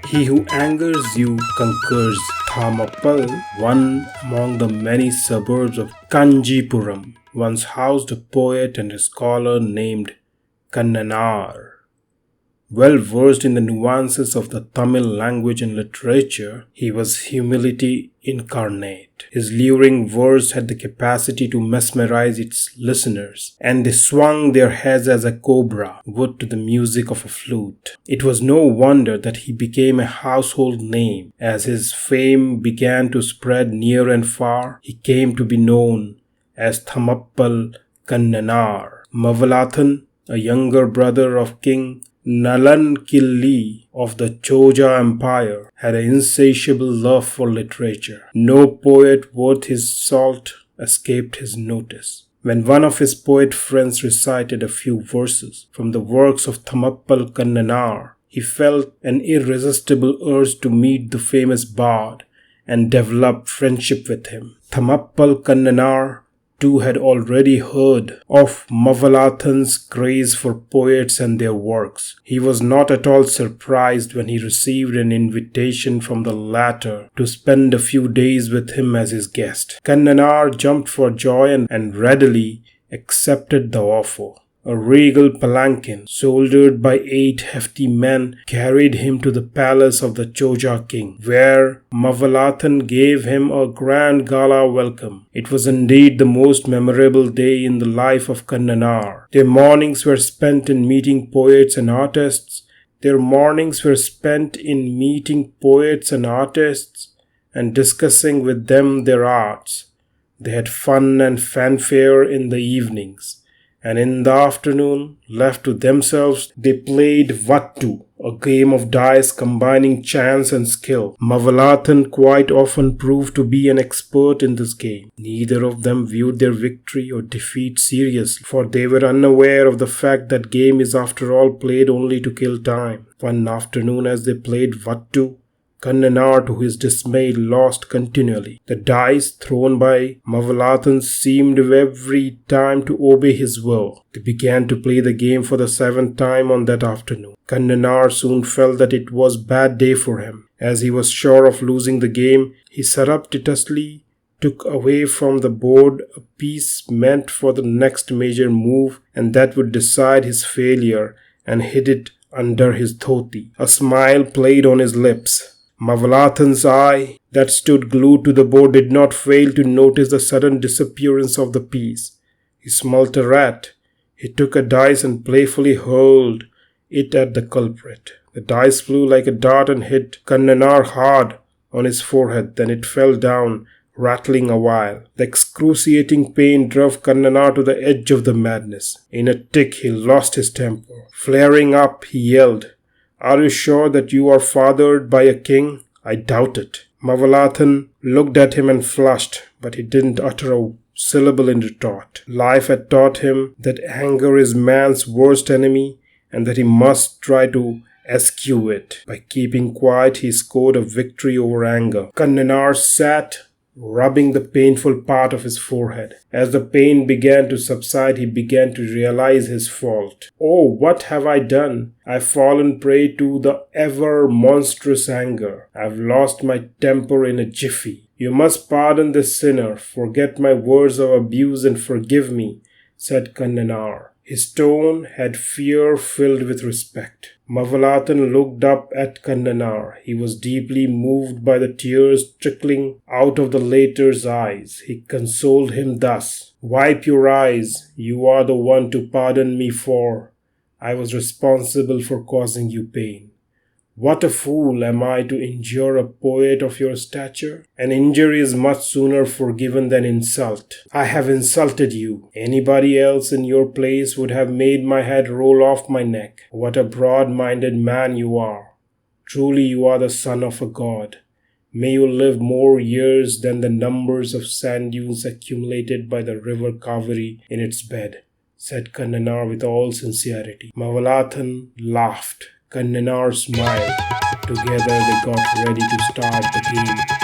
He who angers you conquers. Thamappal, one among the many suburbs of Kanjipuram, once housed a poet and a scholar named Kannanar. Well versed in the nuances of the Tamil language and literature, he was humility incarnate. His luring verse had the capacity to mesmerize its listeners, and they swung their heads as a cobra would to the music of a flute. It was no wonder that he became a household name. As his fame began to spread near and far, he came to be known as Thamappal Kannanar. Mavalathan, a younger brother of King Nalankilli of the Choja Empire, had an insatiable love for literature. No poet worth his salt escaped his notice. When one of his poet friends recited a few verses from the works of Thamappal Kannanar, he felt an irresistible urge to meet the famous bard and develop friendship with him. Thamappal Kannanar too had already heard of Mavalathan's craze for poets and their works. He was not at all surprised when he received an invitation from the latter to spend a few days with him as his guest. Kannanar jumped for joy and readily accepted the offer. A regal palanquin, shouldered by 8 hefty men, carried him to the palace of the Choja king, where Mavalathan gave him a grand gala welcome. It was indeed the most memorable day in the life of Kannanar. Their mornings were spent in meeting poets and artists, and discussing with them their arts. They had fun and fanfare in the evenings. And in the afternoon, left to themselves, they played Vattu, a game of dice combining chance and skill. Mavalathan quite often proved to be an expert in this game. Neither of them viewed their victory or defeat seriously, for they were unaware of the fact that game is after all played only to kill time. One afternoon as they played Vattu, Kannanar, to his dismay, lost continually. The dice thrown by Mavalathan seemed every time to obey his will. They began to play the game for the 7th time on that afternoon. Kannanar soon felt that it was a bad day for him. As he was sure of losing the game, he surreptitiously took away from the board a piece meant for the next major move, and that would decide his failure, and hid it under his dhoti. A smile played on his lips. Mavalathan's eye, that stood glued to the board, did not fail to notice the sudden disappearance of the piece. He smelt a rat. He took a dice and playfully hurled it at the culprit. The dice flew like a dart and hit Kannanar hard on his forehead. Then it fell down, rattling a while. The excruciating pain drove Kannanar to the edge of the madness. In a tick, he lost his temper. Flaring up, he yelled, "Are you sure that you are fathered by a king? I doubt it." Mavalathan looked at him and flushed, but he didn't utter a syllable in retort. Life had taught him that anger is man's worst enemy and that he must try to eschew it. By keeping quiet, he scored a victory over anger. Kannanar sat, rubbing the painful part of his forehead. As the pain began to subside, he began to realize his fault. "Oh, what have I done? I've fallen prey to the ever monstrous anger. I've lost my temper in a jiffy. You must pardon this sinner, forget my words of abuse and forgive me," said Kannanar. His tone had fear filled with respect. Mavalathan looked up at Kannanar. He was deeply moved by the tears trickling out of the latter's eyes. He consoled him thus: "Wipe your eyes. You are the one to pardon me, for I was responsible for causing you pain. What a fool am I to injure a poet of your stature? An injury is much sooner forgiven than insult. I have insulted you. Anybody else in your place would have made my head roll off my neck. What a broad-minded man you are. Truly you are the son of a god. May you live more years than the numbers of sand dunes accumulated by the river Kaveri in its bed," said Kannanar with all sincerity. Mavalathan laughed. Kannanar smiled. Together they got ready to start the game.